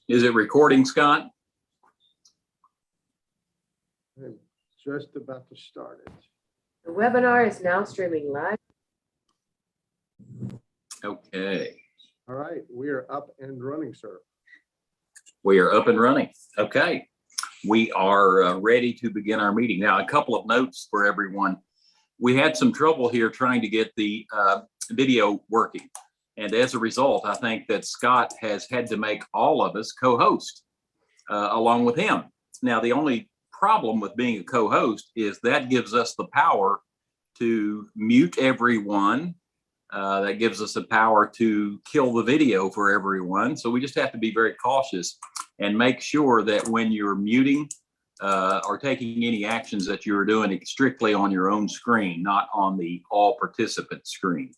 Is it recording, Scott? I'm just about to start it. The webinar is now streaming live. Okay, All right, we are up and running, sir. we are up and running. Okay, we are ready to begin our meeting. Now, a couple of notes for everyone. We had some trouble here trying to get the video working. And as a result, I think that Scott has had to make all of us co-host along with him. Now, the only problem with being a co-host is that gives us the power to mute everyone. That gives us the power to kill the video for everyone. So we just have to be very cautious and make sure that when you're muting or taking any actions that you're doing it strictly on your own screen, not on the all participant screen.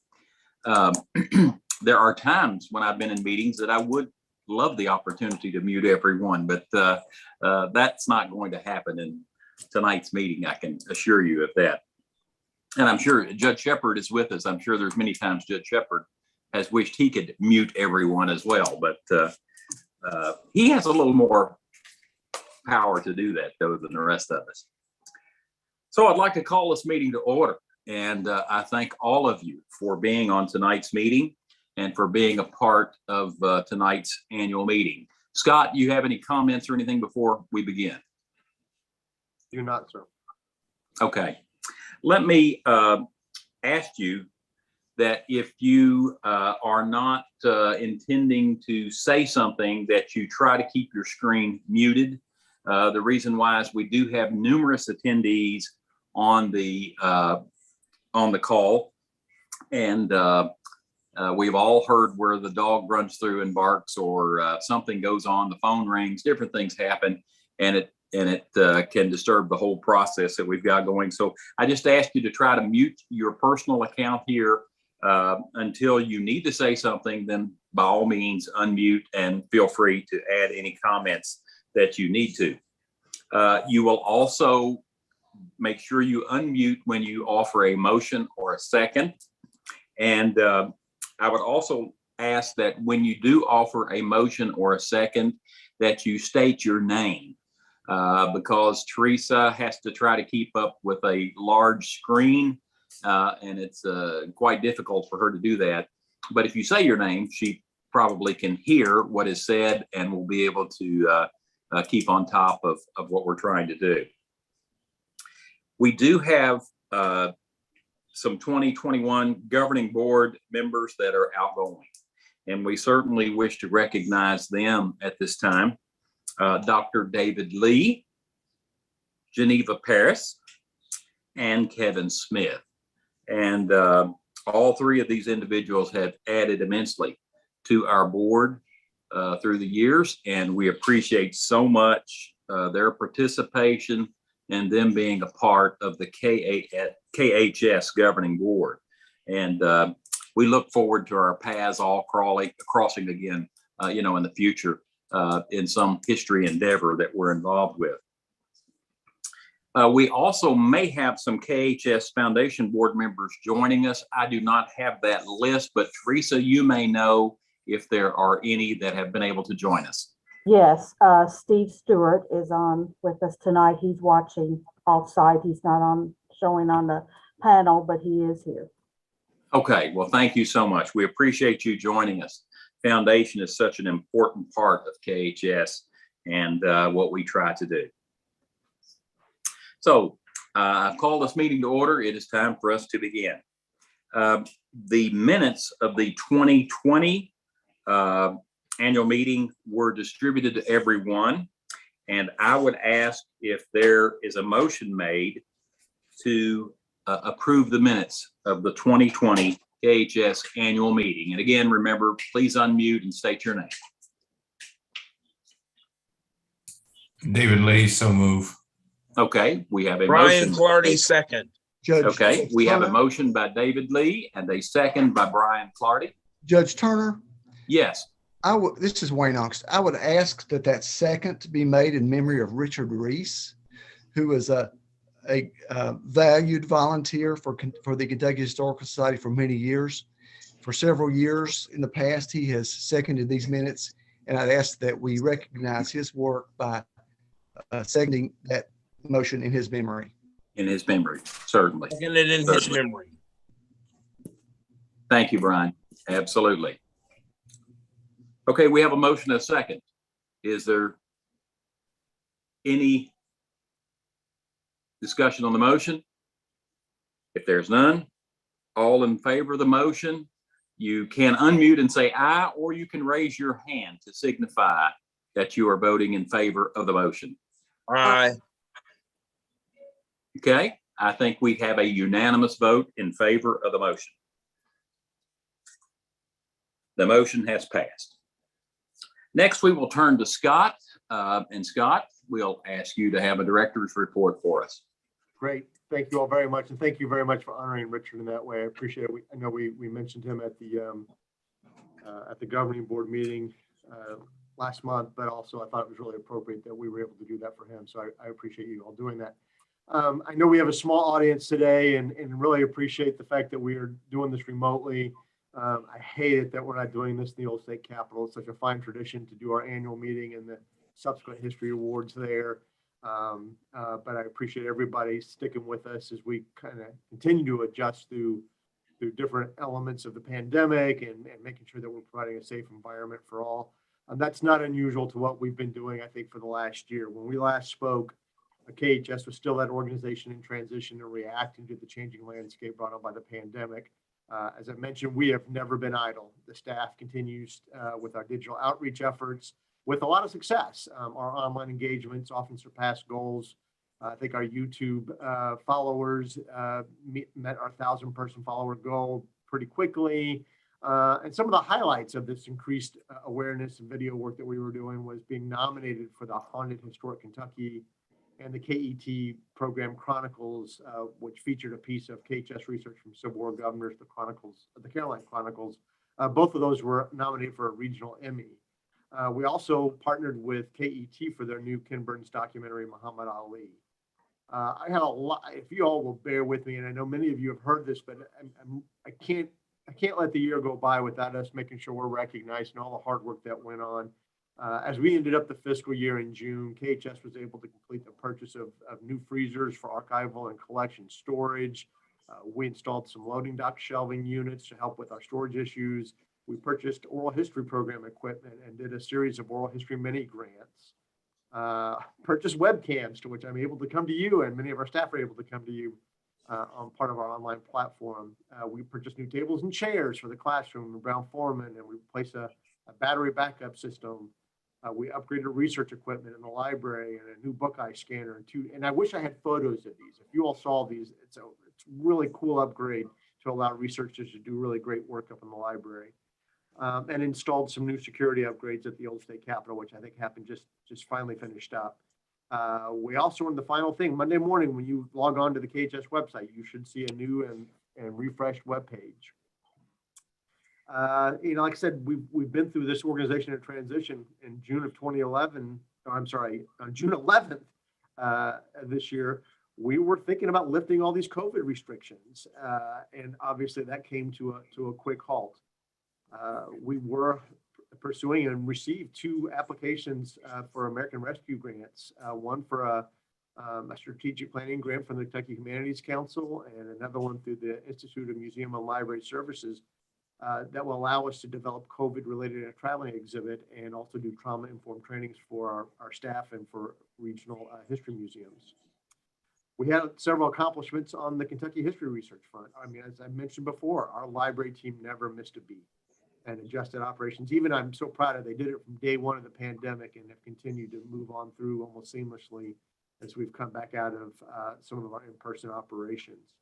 There are times when I've been in meetings that I would love the opportunity to mute everyone, but that's not going to happen in tonight's meeting. I can assure you of that. And I'm sure Judge Shepard is with us. I'm sure there's many times Judge Shepard has wished he could mute everyone as well, but he has a little more power to do that though than the rest of us. So I'd like to call this meeting to order. And I thank all of you for being on tonight's meeting and for being a part of tonight's annual meeting. Scott, you have any comments or anything before we begin? Do not, sir. Okay. Let me ask you that if you are not intending to say something, that you try to keep your screen muted. The reason why is we do have numerous attendees on the call, and we've all heard where the dog runs through and barks, or something goes on, the phone rings, different things happen, and it can disturb the whole process that we've got going. So I just ask you to try to mute your personal account here until you need to say something. Then by all means unmute and feel free to add any comments that you need to. You will also make sure you unmute when you offer a motion or a second. And I would also ask that when you do offer a motion or a second, that you state your name, because Teresa has to try to keep up with a large screen, and it's quite difficult for her to do that. But if you say your name, she probably can hear what is said and will be able to keep on top of what we're trying to do. We do have some 2021 governing board members that are outgoing, and we certainly wish to recognize them at this time. Dr. David Lee, Geneva Paris, and Kevin Smith. And all three of these individuals have added immensely to our board through the years, and we appreciate so much their participation and them being a part of the KHS governing board. And we look forward to our paths all crossing again, in the future in some history endeavor that we're involved with. We also may have some KHS Foundation board members joining us. I do not have that list, but Teresa, you may know if there are any that have been able to join us. Yes, Steve Stewart is on with us tonight. He's watching offsite. He's not showing on the panel, but he is here. Okay, well, thank you so much. We appreciate you joining us. Foundation is such an important part of KHS and what we try to do. So I've called this meeting to order. It is time for us to begin. The minutes of the 2020 annual meeting were distributed to everyone, and I would ask if there is a motion made to approve the minutes of the 2020 KHS annual meeting. And again, remember, please unmute and state your name. David Lee, so move. Okay, we have a Brian motion. Clardy, second. Judge, Okay, we have a motion by David Lee and a second by Brian Clardy. Judge Turner, Yes. this is Wayne Ox. I would ask that second be made in memory of Richard Reese, who is a valued volunteer for the Kentucky Historical Society for many years. For several years in the past, he has seconded these minutes, And I'd ask that we recognize his work by seconding that motion in his memory. In his memory, certainly. Second it in his Certainly. memory. Thank you, Brian. Absolutely. Okay, we have a motion, a second. Is there any discussion on the motion? If there's none, all in favor of the motion, you can unmute and say aye, or you can raise your hand to signify that you are voting in favor of the motion. Aye. Okay, I think we have a unanimous vote in favor of the motion. The motion has passed. Next, we will turn to Scott. And Scott, we'll ask you to have a director's report for us. Great. Thank you all very much. And thank you very much for honoring Richard in that way. I appreciate it. I know we mentioned him at the governing board meeting last month, but also I thought it was really appropriate that we were able to do that for him. So I appreciate you all doing that. I know we have a small audience today and really appreciate the fact that we are doing this remotely. I hate it that we're not doing this in the old state capitol. It's such a fine tradition to do our annual meeting and the subsequent history awards there. But I appreciate everybody sticking with us as we kind of continue to adjust through different elements of the pandemic and making sure that we're providing a safe environment for all. That's not unusual to what we've been doing, I think, for the last year. When we last spoke, KHS was still that organization in transition and reacting to the changing landscape brought on by the pandemic. As I mentioned, we have never been idle. The staff continues with our digital outreach efforts with a lot of success. Our online engagements often surpass goals. I think our YouTube followers met our 1,000-person follower goal pretty quickly. And some of the highlights of this increased awareness and video work that we were doing was being nominated for the Haunted Historic Kentucky and the KET program Chronicles, which featured a piece of KHS research from Civil War governors, the Caroline Chronicles. Both of those were nominated for a regional Emmy. We also partnered with KET for their new Ken Burns documentary, Muhammad Ali. I have a lot, if you all will bear with me, and I know many of you have heard this, but I can't let the year go by without us making sure we're recognizing all the hard work that went on. As we ended up the fiscal year in June, KHS was able to complete the purchase of new freezers for archival and collection storage. We installed some loading dock shelving units to help with our storage issues. We purchased oral history program equipment and did a series of oral history mini grants. Purchased webcams to which I'm able to come to you, and many of our staff are able to come to you on part of our online platform. We purchased new tables and chairs for the classroom in Brown Foreman, and we replaced a battery backup system. We upgraded research equipment in the library and a new book eye scanner and I wish I had photos of these. If you all saw these, it's really cool upgrade to allow researchers to do really great work up in the library. And installed some new security upgrades at the old state capitol, which I think happened just finally finished up. We also, in the final thing, Monday morning, when you log on to the KHS website, you should see a new and refreshed webpage. Like I said, we've been through this organization in transition in June of 2011. On June 11th this year, we were thinking about lifting all these COVID restrictions, and obviously that came to a quick halt. We were pursuing and received 2 applications for American Rescue grants, one for a strategic planning grant from the Kentucky Humanities Council and another one through the Institute of Museum and Library Services that will allow us to develop COVID-related traveling exhibit and also do trauma-informed trainings for our staff and for regional history museums. We had several accomplishments on the Kentucky history research front. I mean, as I mentioned before, our library team never missed a beat and adjusted operations. Even I'm so proud of, they did it from day one of the pandemic and have continued to move on through almost seamlessly as we've come back out of some of our in-person operations.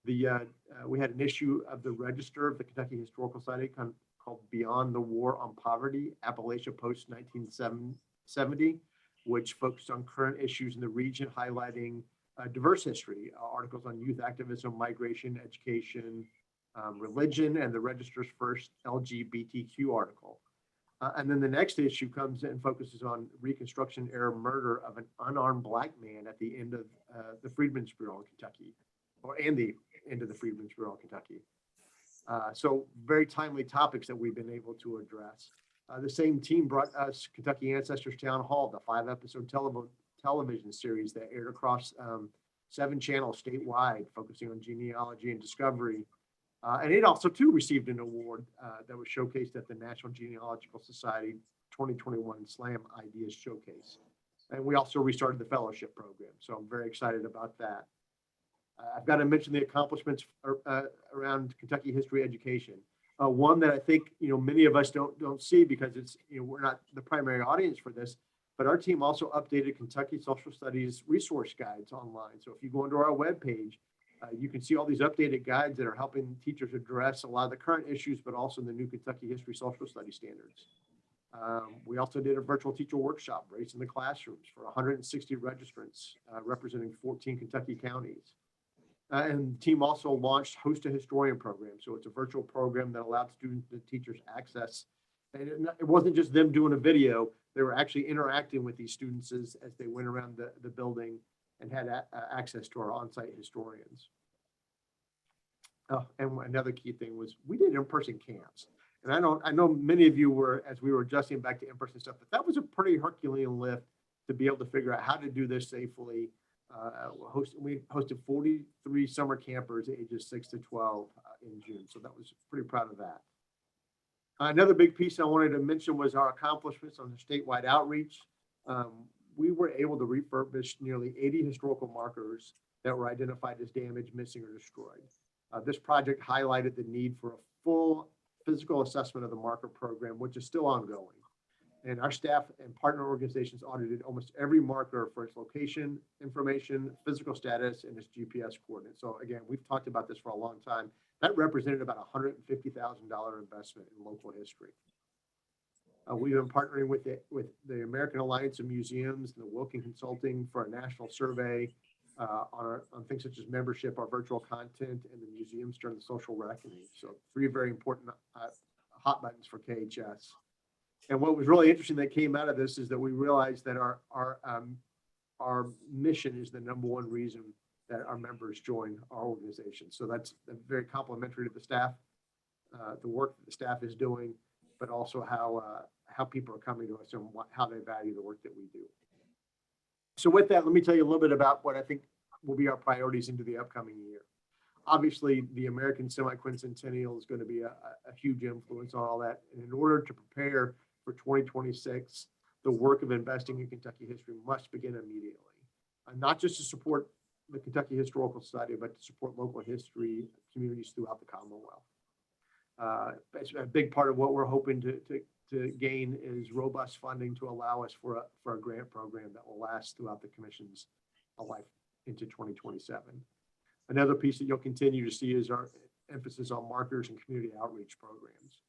We had an issue of the Register of the Kentucky Historical Society called Beyond the War on Poverty, Appalachia Post 1970, which focused on current issues in the region, highlighting diverse history, articles on youth activism, migration, education, religion, and the Register's first LGBTQ article. And then the next issue comes and focuses on Reconstruction era murder of an unarmed Black man at the end of the Freedmen's Bureau in Kentucky, and the end of the Freedmen's Bureau in Kentucky. So very timely topics that we've been able to address. The same team brought us Kentucky Ancestors Town Hall, the 5-episode television series that aired across 7 channels statewide, focusing on genealogy and discovery. And it also too received an award that was showcased at the National Genealogical Society 2021 SLAM Ideas Showcase. And we also restarted the fellowship program. So I'm very excited about that. I've got to mention the accomplishments around Kentucky history education. One that I think, many of us don't see because it's, we're not the primary audience for this, but our team also updated Kentucky Social Studies resource guides online. So if you go into our webpage, you can see all these updated guides that are helping teachers address a lot of the current issues, but also the new Kentucky History Social Studies standards. We also did a virtual teacher workshop, Race in the Classrooms, for 160 registrants representing 14 Kentucky counties. And the team also launched Host a Historian program. So it's a virtual program that allowed students and teachers access. And it wasn't just them doing a video, they were actually interacting with these students as they went around the building and had access to our on-site historians. And another key thing was we did in-person camps. And I know many of you were, as we were adjusting back to in-person stuff, but that was a pretty Herculean lift to be able to figure out how to do this safely. We hosted 43 summer campers ages 6 to 12 in June. So that was pretty proud of that. Another big piece I wanted to mention was our accomplishments on the statewide outreach. We were able to refurbish nearly 80 historical markers that were identified as damaged, missing, or destroyed. This project highlighted the need for a full physical assessment of the marker program, which is still ongoing. And our staff and partner organizations audited almost every marker for its location, information, physical status, and its GPS coordinates. So again, we've talked about this for a long time. That represented about a $150,000 investment in local history. We've been partnering with the American Alliance of Museums and the Wilkin Consulting for a national survey on things such as membership, our virtual content, and the museums during the social reckoning. So 3 very important hot buttons for KHS. And what was really interesting that came out of this is that we realized that our mission is the #1 reason that our members join our organization. So that's very complimentary to the staff, the work that the staff is doing, but also how people are coming to us and how they value the work that we do. So with that, let me tell you a little bit about what I think will be our priorities into the upcoming year. Obviously, the American Semi-Quincentennial is going to be a huge influence on all that. And in order to prepare for 2026, the work of investing in Kentucky history must begin immediately. Not just to support the Kentucky Historical Society, but to support local history communities throughout the Commonwealth. A big part of what we're hoping to gain is robust funding to allow us for a grant program that will last throughout the commission's life into 2027. Another piece that you'll continue to see is our emphasis on markers and community outreach programs.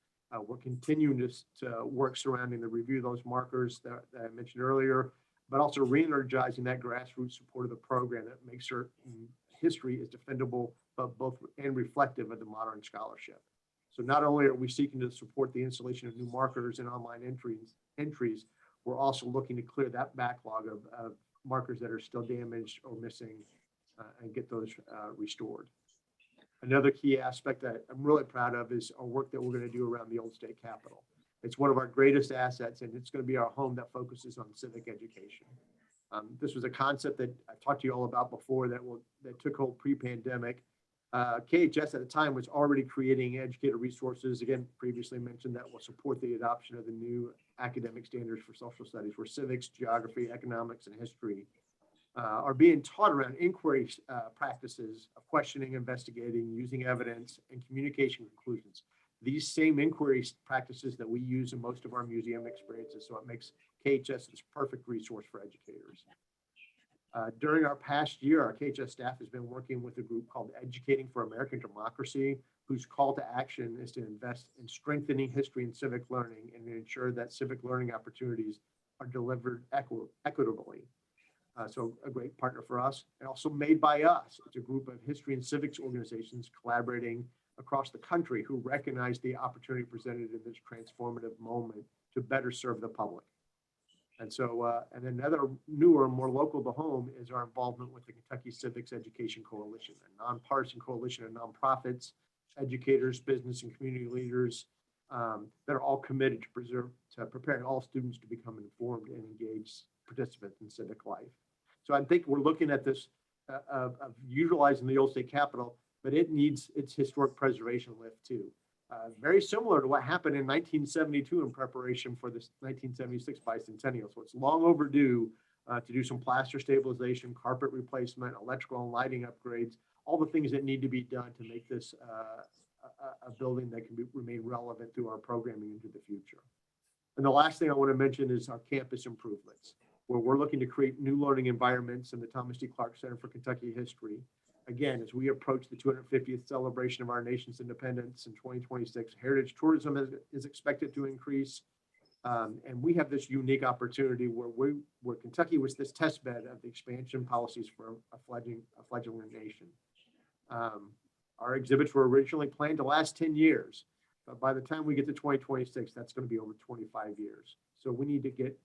We're continuing to work surrounding the review of those markers that I mentioned earlier, but also re-energizing that grassroots support of the program that makes certain history is defendable, but both and reflective of the modern scholarship. So not only are we seeking to support the installation of new markers and online entries, we're also looking to clear that backlog of markers that are still damaged or missing and get those restored. Another key aspect that I'm really proud of is our work that we're going to do around the old state capitol. It's one of our greatest assets, and it's going to be our home that focuses on civic education. This was a concept that I've talked to you all about before that took hold pre-pandemic. KHS at the time was already creating educator resources, again, previously mentioned, that will support the adoption of the new academic standards for social studies, where civics, geography, economics, and history are being taught around inquiry practices of questioning, investigating, using evidence, and communication conclusions. These same inquiry practices that we use in most of our museum experiences, so it makes KHS this perfect resource for educators. During our past year, our KHS staff has been working with a group called Educating for American Democracy, whose call to action is to invest in strengthening history and civic learning and to ensure that civic learning opportunities are delivered equitably. So a great partner for us, and also Made by Us. It's a group of history and civics organizations collaborating across the country who recognize the opportunity presented in this transformative moment to better serve the public. And so, and another newer, more local to home is our involvement with the Kentucky Civics Education Coalition, a nonpartisan coalition of nonprofits, educators, business, and community leaders that are all committed to preparing all students to become informed and engaged participants in civic life. So I think we're looking at this of utilizing the old state capitol, but it needs its historic preservation lift too. Very similar to what happened in 1972 in preparation for this 1976 bicentennial. So it's long overdue to do some plaster stabilization, carpet replacement, electrical and lighting upgrades, all the things that need to be done to make this a building that can remain relevant through our programming into the future. And the last thing I want to mention is our campus improvements, where we're looking to create new learning environments in the Thomas D. Clark Center for Kentucky History. Again, as we approach the 250th celebration of our nation's independence in 2026, heritage tourism is expected to increase. And we have this unique opportunity where Kentucky was this test bed of the expansion policies for a fledgling nation. Our exhibits were originally planned to last 10 years, but by the time we get to 2026, that's going to be over 25 years. So we need to get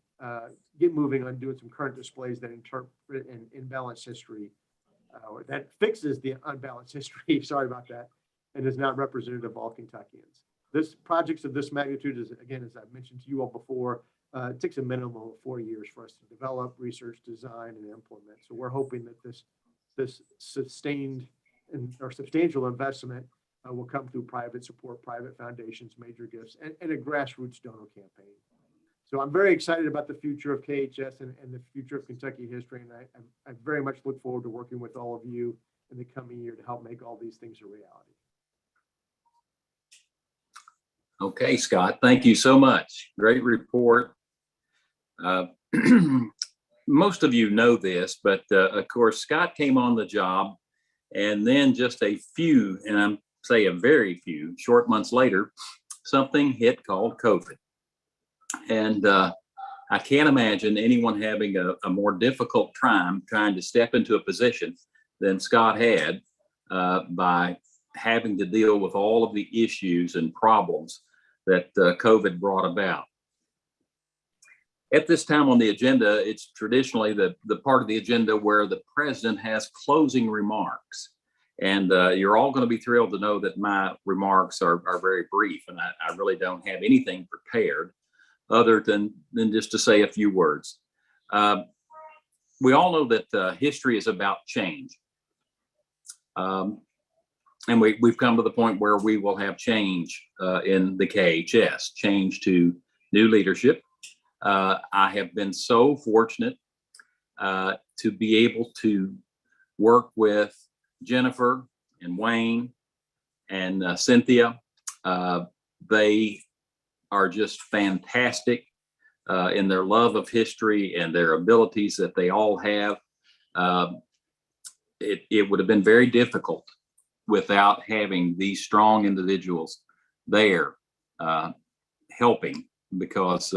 moving on doing some current displays that interpret an imbalanced history, or that fixes the unbalanced history, sorry about that, and is not representative of all Kentuckians. This projects of this magnitude is, again, as I've mentioned to you all before, it takes a minimum of 4 years for us to develop, research, design, and implement. So we're hoping that this sustained or substantial investment will come through private support, private foundations, major gifts, and a grassroots donor campaign. So I'm very excited about the future of KHS and the future of Kentucky history. And I very much look forward to working with all of you in the coming year to help make all these things a reality. Okay, Scott, thank you so much. Great report. Most of you know this, but of course, Scott came on the job, and then just a few, and I'm say a very few short months later, something hit called COVID. And I can't imagine anyone having a more difficult time trying to step into a position than Scott had by having to deal with all of the issues and problems that COVID brought about. At this time on the agenda, it's traditionally the part of the agenda where the president has closing remarks. And you're all going to be thrilled to know that my remarks are very brief, and I really don't have anything prepared other than just to say a few words. We all know that history is about change. And we've come to the point where we will have change in the KHS, change to new leadership. I have been so fortunate to be able to work with Jennifer and Wayne and Cynthia. They are just fantastic in their love of history and their abilities that they all have. It would have been very difficult without having these strong individuals there helping, because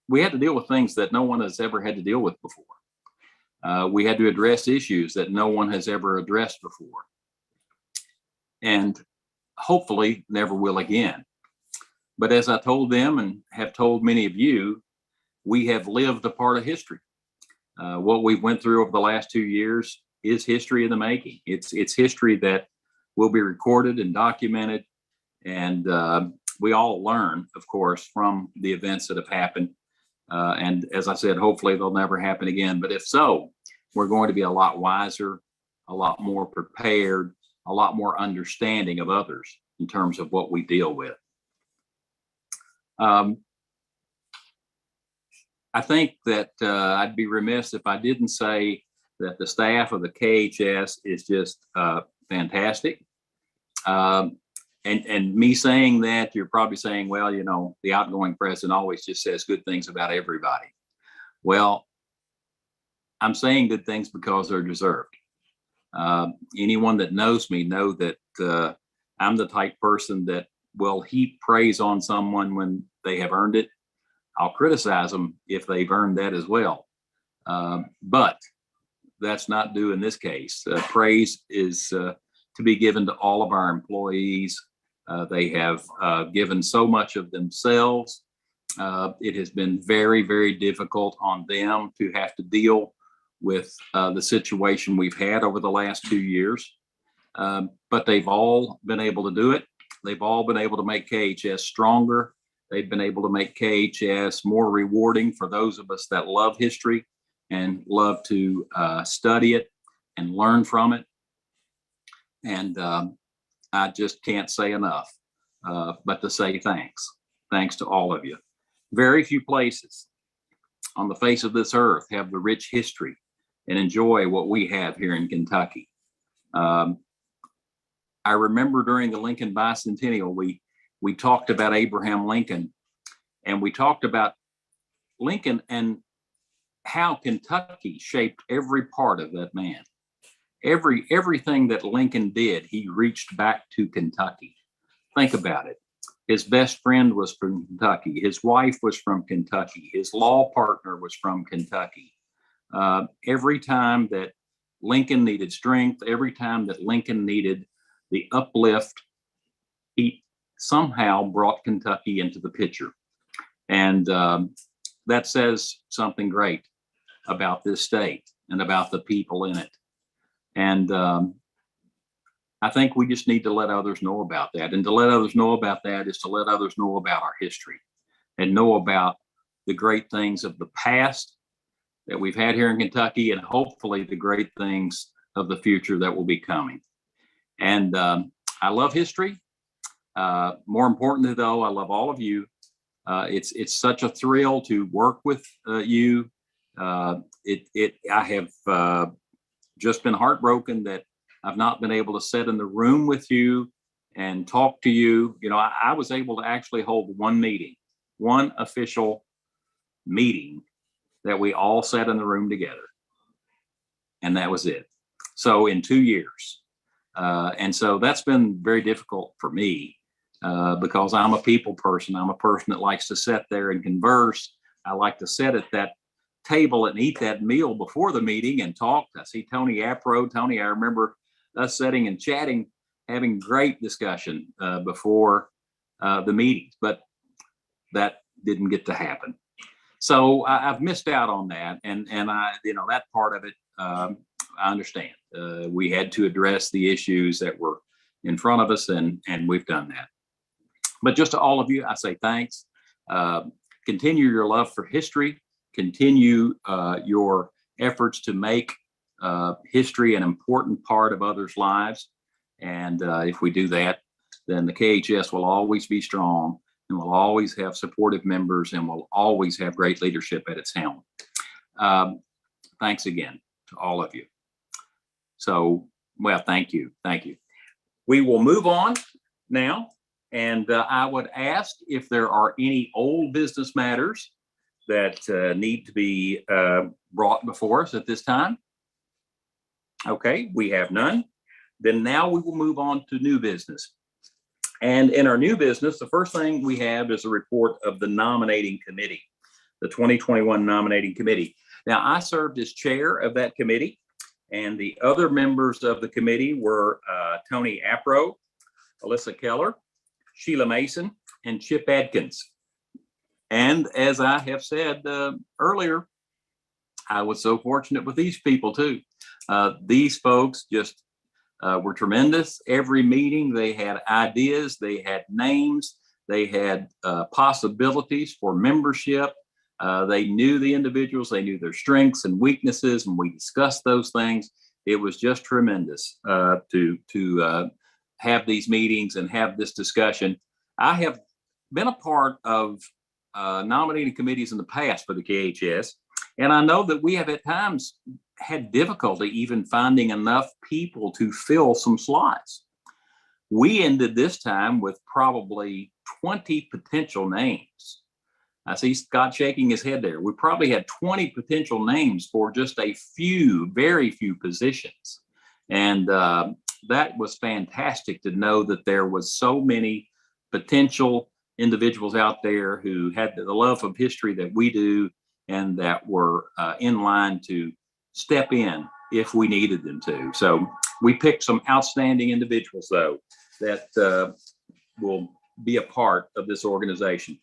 we had to deal with things that no one has ever had to deal with before. We had to address issues that no one has ever addressed before, and hopefully never will again. But as I told them and have told many of you, we have lived a part of history. What we went through over the last 2 years is history in the making. It's history that will be recorded and documented, and we all learn, of course, from the events that have happened. And as I said, hopefully they'll never happen again. But if so, we're going to be a lot wiser, a lot more prepared, a lot more understanding of others in terms of what we deal with. I think that I'd be remiss if I didn't say that the staff of the KHS is just fantastic. And me saying that, you're probably saying, well, you know, the outgoing president always just says good things about everybody. Well, I'm saying good things because they're deserved. Anyone that knows me know that I'm the type person that will heap praise on someone when they have earned it. I'll criticize them if they've earned that as well. But that's not due in this case. Praise is to be given to all of our employees. They have given so much of themselves. It has been very, very difficult on them to have to deal with the situation we've had over the last 2 years. But they've all been able to do it. They've all been able to make KHS stronger. They've been able to make KHS more rewarding for those of us that love history and love to study it and learn from it. And I just can't say enough, but to say thanks. Thanks to all of you. Very few places on the face of this earth have the rich history and enjoy what we have here in Kentucky. I remember during the Lincoln Bicentennial, we talked about Abraham Lincoln, and we talked about Lincoln and how Kentucky shaped every part of that man. Everything that Lincoln did, he reached back to Kentucky. Think about it. His best friend was from Kentucky. His wife was from Kentucky. His law partner was from Kentucky. Every time that Lincoln needed strength, every time that Lincoln needed the uplift, he somehow brought Kentucky into the picture. And that says something great about this state and about the people in it. And I think we just need to let others know about that. And to let others know about that is to let others know about our history and know about the great things of the past that we've had here in Kentucky, and hopefully the great things of the future that will be coming. And I love history. More importantly, though, I love all of you. It's such a thrill to work with you. I have just been heartbroken that I've not been able to sit in the room with you and talk to you. You know, I was able to actually hold one meeting, one official meeting that we all sat in the room together. And that was it. So in 2 years. And so that's been very difficult for me because I'm a people person. I'm a person that likes to sit there and converse. I like to sit at that table and eat that meal before the meeting and talk. I see Tony Apro. Tony, I remember us sitting and chatting, having great discussion before the meetings, but that didn't get to happen. So I've missed out on that. And I, that part of it, I understand. We had to address the issues that were in front of us, and we've done that. But just to all of you, I say thanks. Continue your love for history. Continue your efforts to make history an important part of others' lives. And if we do that, then the KHS will always be strong and will always have supportive members and will always have great leadership at its helm. Thanks again to all of you. So, well, thank you. Thank you. We will move on now. And I would ask if there are any old business matters that need to be brought before us at this time. Okay, we have none. Then now we will move on to new business. And in our new business, the first thing we have is a report of the nominating committee, the 2021 nominating committee. Now, I served as chair of that committee, and the other members of the committee were Tony Apro, Alyssa Keller, Sheila Mason, and Chip Adkins. And as I have said earlier, I was so fortunate with these people too. These folks just were tremendous. Every meeting, they had ideas, they had names, they had possibilities for membership. They knew the individuals, they knew their strengths and weaknesses, and we discussed those things. It was just tremendous to have these meetings and have this discussion. I have been a part of nominating committees in the past for the KHS, and I know that we have at times had difficulty even finding enough people to fill some slots. We ended this time with probably 20 potential names. I see Scott shaking his head there. We probably had 20 potential names for just a few, very few positions. And that was fantastic to know that there was so many potential individuals out there who had the love of history that we do and that were in line to step in if we needed them to. So we picked some outstanding individuals, though, that will be a part of this organization.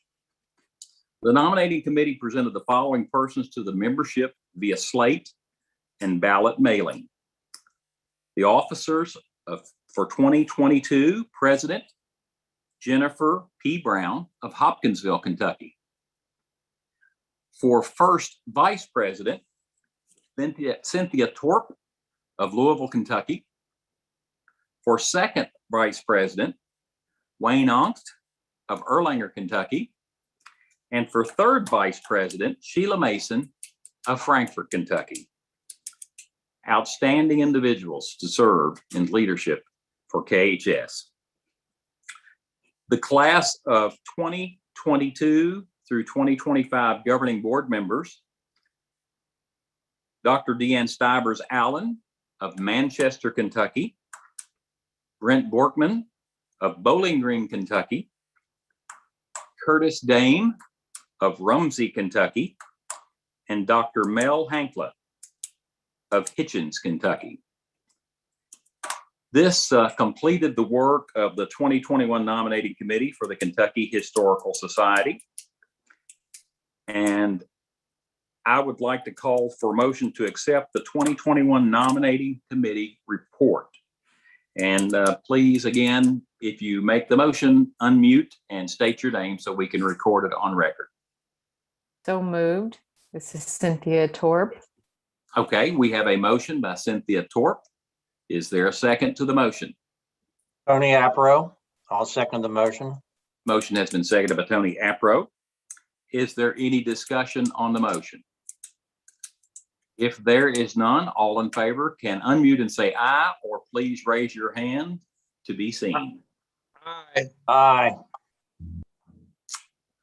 The nominating committee presented the following persons to the membership via slate and ballot mailing. The officers for 2022, President, Jennifer P. Brown of Hopkinsville, Kentucky. For first vice president, Cynthia Torp of Louisville, Kentucky. For second vice president, Wayne Ongst of Erlanger, Kentucky. And for third vice president, Sheila Mason of Frankfort, Kentucky. Outstanding individuals to serve in leadership for KHS. The class of 2022 through 2025 governing board members: Dr. Deanne Stivers Allen of Manchester, Kentucky. Brent Borkman of Bowling Green, Kentucky. Curtis Dame of Rumsey, Kentucky. And Dr. Mel Hankla of Hitchens, Kentucky. This completed the work of the 2021 Nominating Committee for the Kentucky Historical Society. And I would like to call for motion to accept the 2021 Nominating Committee report. And please, again, if you make the motion, unmute and state your name so we can record it on record. So moved. This is Cynthia Torp. Okay, we have a motion by Cynthia Torp. Is there a second to the motion? Tony Apro, I'll second the motion. Motion has been seconded by Tony Apro. Is there any discussion on the motion? If there is none, all in favor can unmute and say aye, or please raise your hand to be seen. Aye. Aye.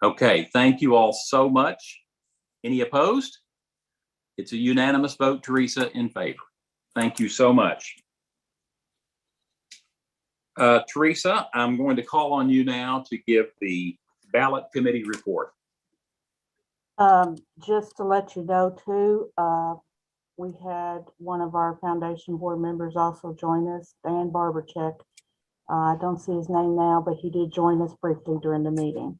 Okay, thank you all so much. Any opposed? It's a unanimous vote, Teresa, in favor. Thank you so much. Teresa, I'm going to call on you now to give the ballot committee report. Just to let you know too, we had one of our foundation board members also join us, Dan Barbercheck. I don't see his name now, but he did join us briefly during the meeting.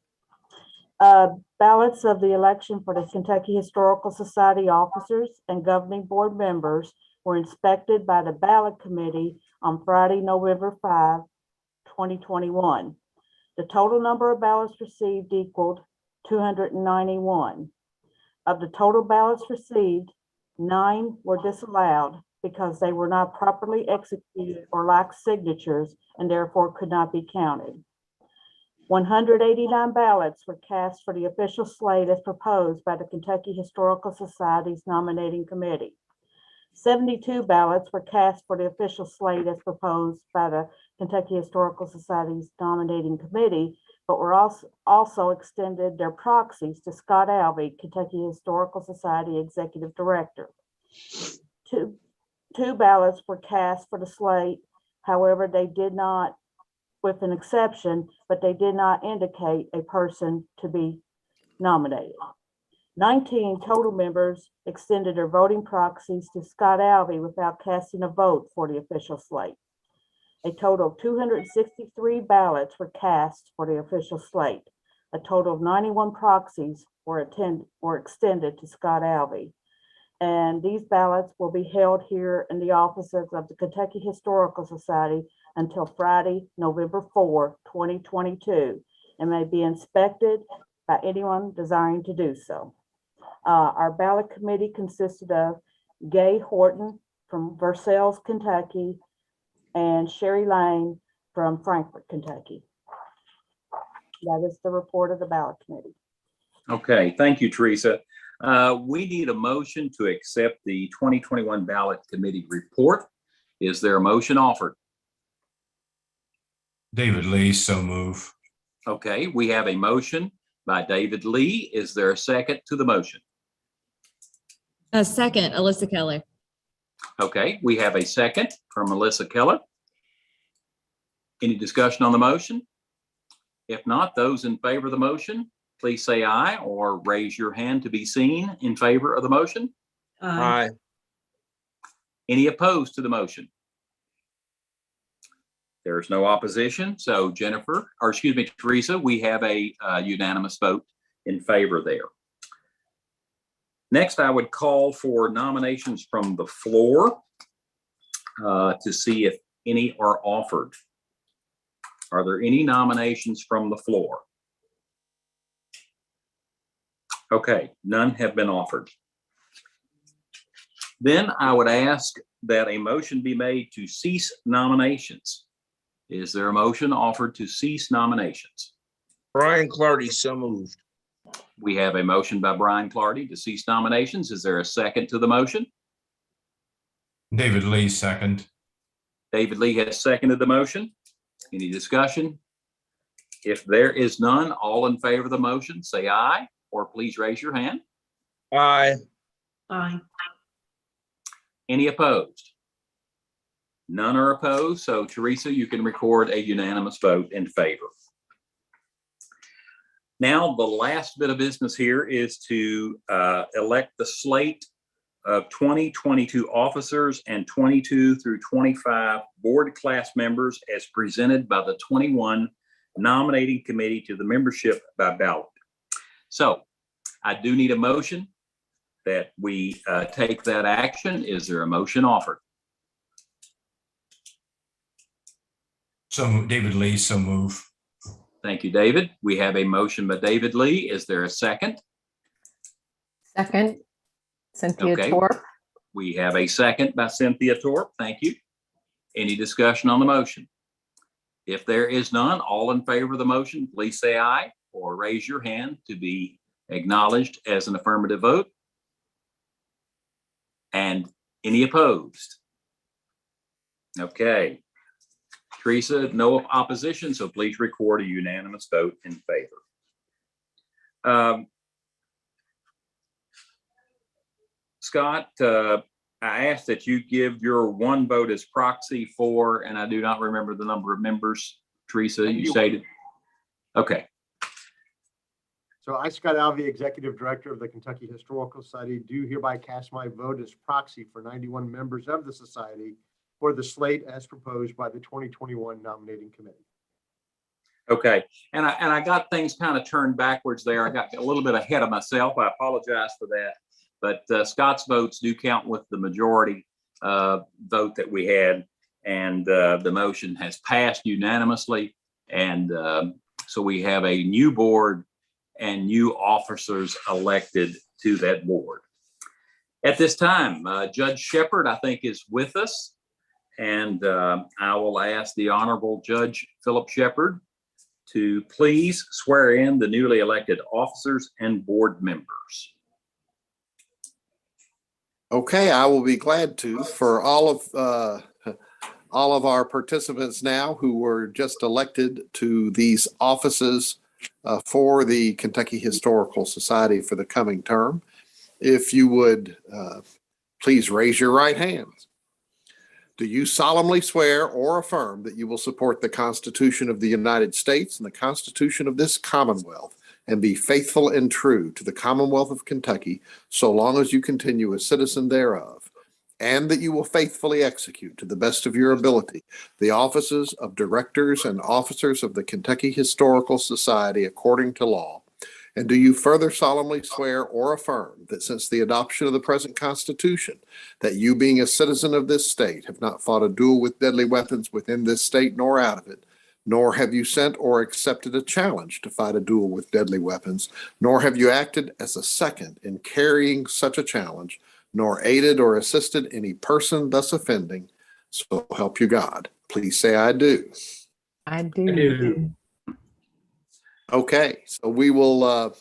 Ballots of the election for the Kentucky Historical Society officers and governing board members were inspected by the ballot committee on Friday, November 5, 2021. The total number of ballots received equaled 291. Of the total ballots received, 9 were disallowed because they were not properly executed or lacked signatures and therefore could not be counted. 189 ballots were cast for the official slate as proposed by the Kentucky Historical Society's nominating committee. 72 ballots were cast for the official slate as proposed by the Kentucky Historical Society's nominating committee, but were also extended their proxies to Scott Alvey, Kentucky Historical Society Executive Director. Two ballots were cast for the slate. However, they did not, with an exception, but they did not indicate a person to be nominated. 19 total members extended their voting proxies to Scott Alvey without casting a vote for the official slate. A total of 263 ballots were cast for the official slate. A total of 91 proxies were extended to Scott Alvey. And these ballots will be held here in the offices of the Kentucky Historical Society until Friday, November 4, 2022, and may be inspected by anyone desiring to do so. Our ballot committee consisted of Gay Horton from Versailles, Kentucky, and Sherry Lane from Frankfort, Kentucky. That is the report of the ballot committee. Okay, thank you, Teresa. We need a motion to accept the 2021 ballot committee report. Is there a motion offered? David Lee, so move. Okay, we have a motion by David Lee. Is there a second to the motion? A second, Alyssa Keller. Okay, we have a second from Melissa Keller. Any discussion on the motion? If not, those in favor of the motion, please say aye or raise your hand to be seen in favor of the motion. Aye. Any opposed to the motion? There's no opposition. So Teresa, we have a unanimous vote in favor there. Next, I would call for nominations from the floor to see if any are offered. Are there any nominations from the floor? Okay, none have been offered. Then I would ask that a motion be made to cease nominations. Is there a motion offered to cease nominations? Brian Clardy, so moved. We have a motion by Brian Clardy to cease nominations. Is there a second to the motion? David Lee, second. David Lee has seconded the motion. Any discussion? If there is none, all in favor of the motion, say aye, or please raise your hand. Aye. Aye. Any opposed? None are opposed. So Teresa, you can record a unanimous vote in favor. Now, the last bit of business here is to elect the slate of 2022 officers and 22 through 25 board class members as presented by the 21 nominating committee to the membership by ballot. So I do need a motion that we take that action. Is there a motion offered? So David Lee, so move. Thank you, David. We have a motion by David Lee. Is there a second? Second, Cynthia Okay. Torp. We have a second by Cynthia Torp. Thank you. Any discussion on the motion? If there is none, all in favor of the motion, please say aye or raise your hand to be acknowledged as an affirmative vote. And any opposed? Okay. Teresa, no opposition, so please record a unanimous vote in favor. Scott, I asked that you give your one vote as proxy for, and I do not remember the number of members. Teresa, you stated. Okay. So I, Scott Alvey, Executive Director of the Kentucky Historical Society, do hereby cast my vote as proxy for 91 members of the society for the slate as proposed by the 2021 nominating committee. Okay, and I got things kind of turned backwards there. I got a little bit ahead of myself. I apologize for that. But Scott's votes do count with the majority vote that we had, and the motion has passed unanimously. And so we have a new board and new officers elected to that board. At this time, Judge Shepard, I think, is with us. And I will ask the Honorable Judge Philip Shepard to please swear in the newly elected officers and board members. Okay, I will be glad to. For all of our participants now who were just elected to these offices for the Kentucky Historical Society for the coming term, if you would please raise your right hands. Do you solemnly swear or affirm that you will support the Constitution of the United States and the Constitution of this Commonwealth, and be faithful and true to the Commonwealth of Kentucky so long as you continue a citizen thereof, and that you will faithfully execute to the best of your ability the offices of directors and officers of the Kentucky Historical Society according to law? And do you further solemnly swear or affirm that since the adoption of the present Constitution, that you, being a citizen of this state, have not fought a duel with deadly weapons within this state nor out of it, nor have you sent or accepted a challenge to fight a duel with deadly weapons, nor have you acted as a second in carrying such a challenge, nor aided or assisted any person thus offending, so help you God? Please say, I do. I do. Okay, so we will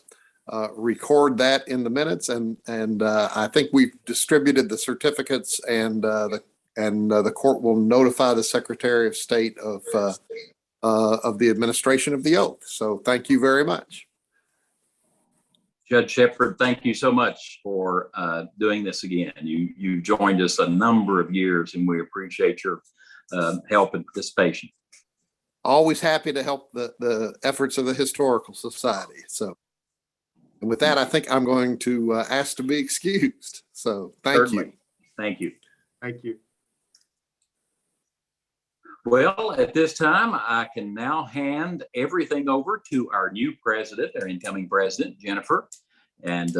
record that in the minutes, and I think we've distributed the certificates, and the court will notify the Secretary of State of the administration of the oath. So thank you very much. Judge Shepard, thank you so much for doing this again. You joined us a number of years, and we appreciate your help and participation. Always happy to help the efforts of the Historical Society. So, and with that, I think I'm going to ask to be excused. So thank Certainly. you. Thank you. Thank you. Well, at this time, I can now hand everything over to our new president, our incoming president, Jennifer. And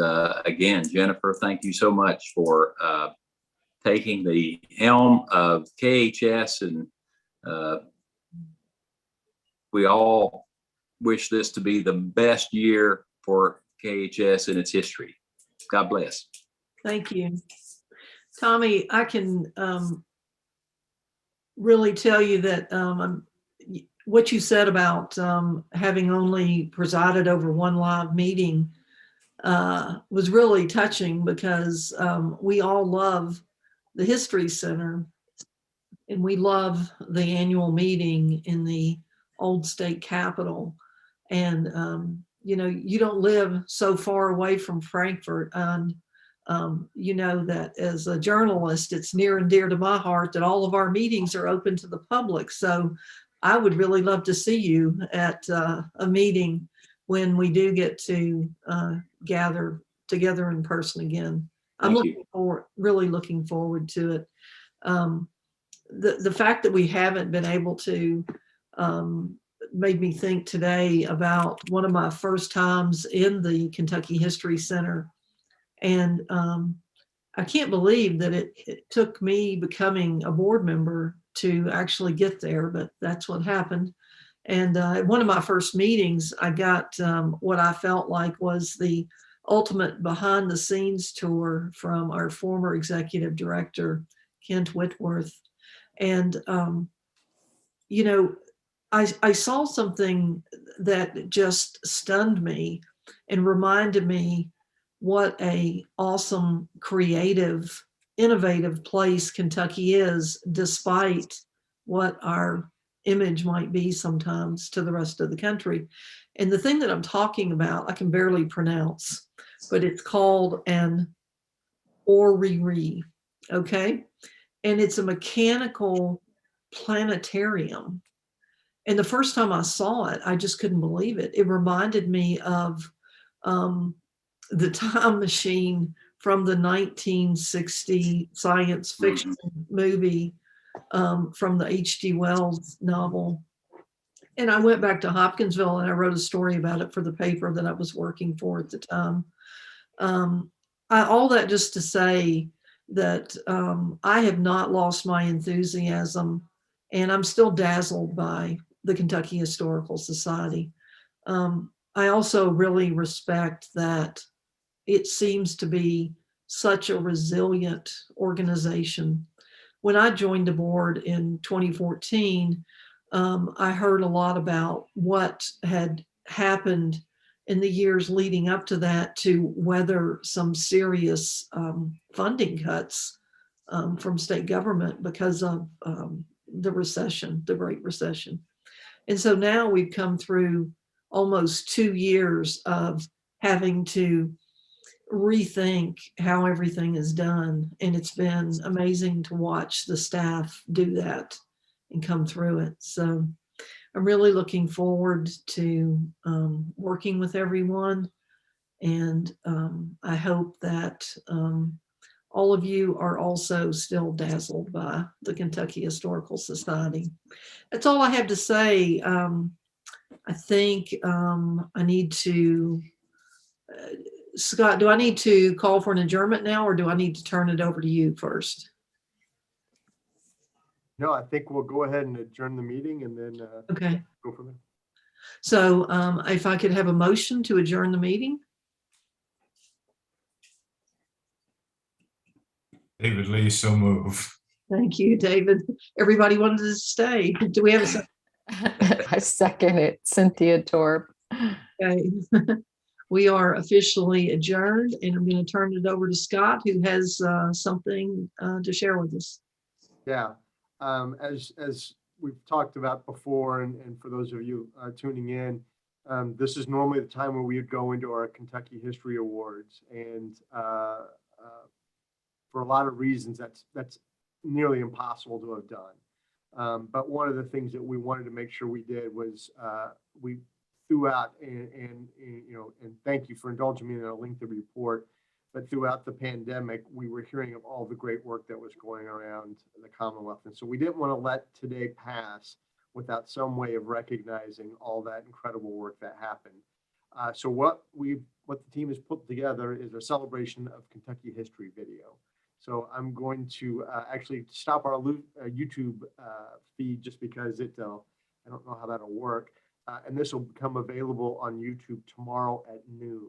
again, Jennifer, thank you so much for taking the helm of KHS, and we all wish this to be the best year for KHS in its history. God bless. Thank you. Tommy, I can really tell you that what you said about having only presided over one live meeting was really touching, because we all love the History Center and we love the annual meeting in the old state capitol. And, you know, you don't live so far away from Frankfurt. And you know that as a journalist, it's near and dear to my heart that all of our meetings are open to the public. So I would really love to see you at a meeting when we do get to gather together in person again. I'm really looking forward to it. The fact that we haven't been able to made me think today about one of my first times in the Kentucky History Center. And I can't believe that it took me becoming a board member to actually get there, but that's what happened. And at one of my first meetings, I got what I felt like was the ultimate behind the scenes tour from our former executive director, Kent Whitworth. And, you know, I saw something that just stunned me and reminded me what a awesome, creative, innovative place Kentucky is, despite what our image might be sometimes to the rest of the country. And the thing that I'm talking about, I can barely pronounce, but it's called an orrery, okay? And it's a mechanical planetarium. And the first time I saw it, I just couldn't believe it. It reminded me of the Time Machine from the 1960 science fiction movie from the H.G. Wells novel. And I went back to Hopkinsville and I wrote a story about it for the paper that I was working for at the time. All that just to say that I have not lost my enthusiasm, and I'm still dazzled by the Kentucky Historical Society. I also really respect that it seems to be such a resilient organization. When I joined the board in 2014, I heard a lot about what had happened in the years leading up to that to weather some serious funding cuts from state government because of the recession, the Great Recession. And so now we've come through almost 2 years of having to rethink how everything is done. And it's been amazing to watch the staff do that and come through it. So I'm really looking forward to working with everyone. And I hope that all of you are also still dazzled by the Kentucky Historical Society. That's all I have to say. I think I need to, Scott, do I need to call for an adjournment now, or do I need to turn it over to you first? No, I think we'll go ahead and adjourn the meeting and then Okay. go from there. So if I could have a motion to adjourn the meeting. David Lee, so move. Thank you, David. Everybody wanted to stay. Do we have a second? I second it, Cynthia Torp. Okay. We are officially adjourned, and I'm going to turn it over to Scott, who has something to share with us. Yeah, as we've talked about before, and for those of you tuning in, this is normally the time where we would go into our Kentucky History Awards, and for a lot of reasons, that's nearly impossible to have done. But one of the things that we wanted to make sure we did was we throughout, and you know, and thank you for indulging me in a lengthy report, but throughout the pandemic, we were hearing of all the great work that was going around the Commonwealth. And so we didn't want to let today pass without some way of recognizing all that incredible work that happened. So what the team has put together is a celebration of Kentucky history video. So I'm going to actually stop our YouTube feed just because I don't know how that'll work. And this will become available on YouTube tomorrow at noon.